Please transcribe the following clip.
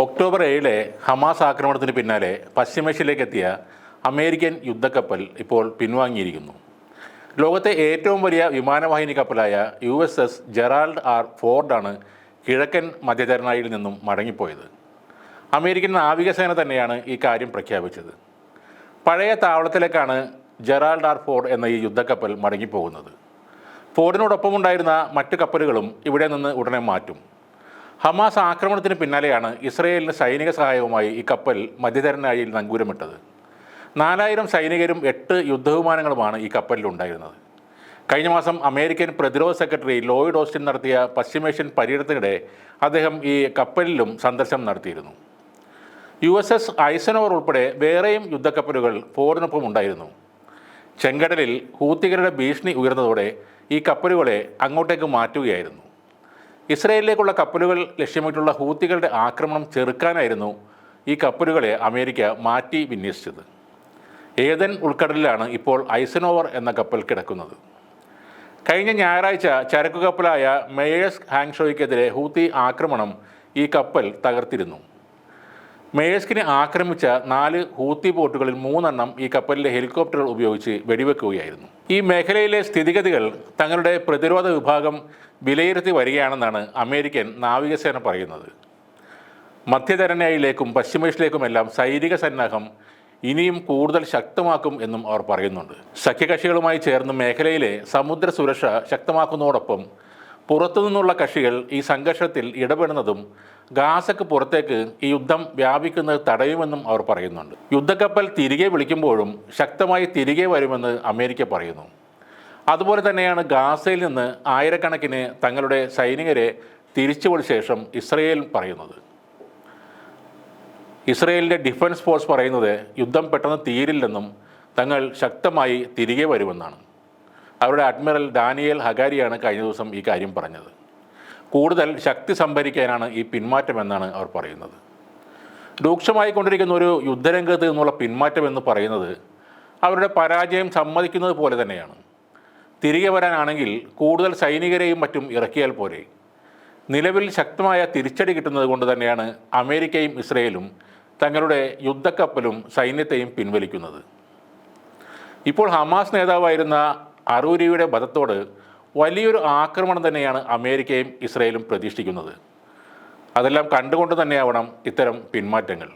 October 7 Hamas ആക്രമണത്തിന് പിന്നാലെ പശ്ചിമേഷ്യയിലേക്ക് എത്തിയ അമേരിക്കൻ യുദ്ധക്കപ്പൽ ഇപ്പോൾ പിൻവാങ്ങിയിരിക്കുന്നു. ലോകത്തെ ഏറ്റവും വലിയ വിമാനവാഹിനി കപ്പലായ USS ജെറാൾഡ് ആർ ഫോർഡാണ് കിഴക്കൻ മധ്യധരനായിൽ നിന്നും മടങ്ങിപ്പോയത്. അമേരിക്കൻ നാവികസേന തന്നെയാണ് ഈ കാര്യം പ്രഖ്യാപിച്ചത്. പഴയ താവളത്തിലേക്കാണ് ജെറാൾഡ് ആർ ഫോർഡ് എന്ന ഈ യുദ്ധക്കപ്പൽ മടങ്ങിപ്പോകുന്നത്. ഫോർഡിനോടൊപ്പമുണ്ടായിരുന്ന മറ്റു കപ്പലുകളും ഇവിടെ നിന്ന് ഉടനെ മാറ്റും. ഹമാസ് ആക്രമണത്തിന് പിന്നാലെയാണ് ഇസ്രയേലിന് സൈനിക സഹായവുമായി ഈ കപ്പൽ മധ്യധരനാഴിയിൽ നങ്കൂരമിട്ടത്. 4000 സൈനികരും 8 യുദ്ധവിമാനങ്ങളുമാണ് ഈ കപ്പലിലുണ്ടായിരുന്നത്. കഴിഞ്ഞ മാസം അമേരിക്കൻ പ്രതിരോധ സെക്രട്ടറി ലോയിഡ് ഓസ്റ്റിൻ നടത്തിയ പശ്ചിമേഷ്യൻ പര്യടനത്തിനിടെ അദ്ദേഹം ഈ കപ്പലിലും സന്ദർശനം നടത്തിയിരുന്നു. USS ഐസനോവർ ഉൾപ്പെടെ വേറെയും യുദ്ധക്കപ്പലുകൾ ഫോർഡിനൊപ്പം ഉണ്ടായിരുന്നു. ചെങ്കടലിൽ ഹൂത്തികളുടെ ഭീഷണി ഉയർന്നതോടെ ഈ കപ്പലുകളെ അങ്ങോട്ടേക്ക് മാറ്റുകയായിരുന്നു. ഇസ്രയേലിലേക്കുള്ള കപ്പലുകൾ ലക്ഷ്യമിട്ടുള്ള ഹൂത്തികളുടെ ആക്രമണം ചെറുക്കാനായിരുന്നു ഈ കപ്പലുകളെ അമേരിക്ക മാറ്റി വിന്യസിച്ചത്. ഏദൻ ഉൾക്കടലിലാണ് ഇപ്പോൾ ഐസനോവർ എന്ന കപ്പൽ കിടക്കുന്നത്. കഴിഞ്ഞ ഞായറാഴ്ച ചരക്കു കപ്പലായ മേയേഴ്സ്ക് ഹാങ്ഷോയ്ക്കെതിരെ ഹൂത്തി ആക്രമണം ഈ കപ്പൽ തകർത്തിരുന്നു. മേയേഴ്സ്കിനെ ആക്രമിച്ച 4 ഹൂത്തി ബോട്ടുകളിൽ 3 എണ്ണം ഈ കപ്പലിലെ ഹെലികോപ്റ്ററുകൾ ഉപയോഗിച്ച് വെടിവെക്കുകയായിരുന്നു. ഈ മേഖലയിലെ സ്ഥിതിഗതികൾ തങ്ങളുടെ പ്രതിരോധ വിഭാഗം വിലയിരുത്തി വരികയാണെന്നാണ് അമേരിക്കൻ നാവികസേന പറയുന്നത്. മധ്യധരനാഴിയിലേക്കും പശ്ചിമേഷ്യയിലേക്കുമെല്ലാം സൈനിക സന്നാഹം ഇനിയും കൂടുതൽ ശക്തമാക്കും എന്നും അവർ പറയുന്നുണ്ട്. സഖ്യകക്ഷികളുമായി ചേർന്ന് മേഖലയിലെ സമുദ്ര സുരക്ഷ ശക്തമാക്കുന്നതോടൊപ്പം പുറത്തുനിന്നുള്ള കക്ഷികൾ ഈ സംഘർഷത്തിൽ ഇടപെടുന്നതും ഗാസക്ക് പുറത്തേക്ക് ഈ യുദ്ധം വ്യാപിക്കുന്നത് തടയുമെന്നും അവർ പറയുന്നുണ്ട്. യുദ്ധക്കപ്പൽ തിരികെ വിളിക്കുമ്പോഴും ശക്തമായി തിരികെ വരുമെന്ന് അമേരിക്ക പറയുന്നു. അതുപോലെ തന്നെയാണ് ഗാസയിൽ നിന്ന് ആയിരക്കണക്കിന് തങ്ങളുടെ സൈനികരെ തിരിച്ചുവിളിച്ച ശേഷം ഇസ്രയേൽ പറയുന്നത്. ഇസ്രയേലിൻ്റെ ഡിഫൻസ് ഫോഴ്സ് പറയുന്നത് യുദ്ധം പെട്ടെന്ന് തീരില്ലെന്നും തങ്ങൾ ശക്തമായി തിരികെ വരുമെന്നാണ്. അവരുടെ അഡ്മിറൽ ഡാനിയേൽ ഹഗാരിയാണ് കഴിഞ്ഞ ദിവസം ഈ കാര്യം പറഞ്ഞത്. കൂടുതൽ ശക്തി സംഭരിക്കാനാണ് ഈ പിന്മാറ്റമെന്നാണ് അവർ പറയുന്നത്. രൂക്ഷമായിക്കൊണ്ടിരിക്കുന്ന ഒരു യുദ്ധരംഗത്ത് നിന്നുള്ള പിന്മാറ്റം എന്ന് പറയുന്നത് അവരുടെ പരാജയം സമ്മതിക്കുന്നത് പോലെ തന്നെയാണ്. തിരികെ വരാനാണെങ്കിൽ കൂടുതൽ സൈനികരെയും മറ്റും ഇറക്കിയാൽ പോരെ. നിലവിൽ ശക്തമായ തിരിച്ചടി കിട്ടുന്നത് കൊണ്ട് തന്നെയാണ് അമേരിക്കയും ഇസ്രയേലും തങ്ങളുടെ യുദ്ധക്കപ്പലും സൈന്യത്തെയും പിൻവലിക്കുന്നത്. ഇപ്പോൾ ഹമാസ് നേതാവായിരുന്ന അറൂരിയുടെ വധത്തോട് വലിയൊരു ആക്രമണം തന്നെയാണ് അമേരിക്കയും ഇസ്രയേലും പ്രതീക്ഷിക്കുന്നത്. അതെല്ലാം കണ്ടുകൊണ്ട് തന്നെയാവണം ഇത്തരം പിന്മാറ്റങ്ങൾ.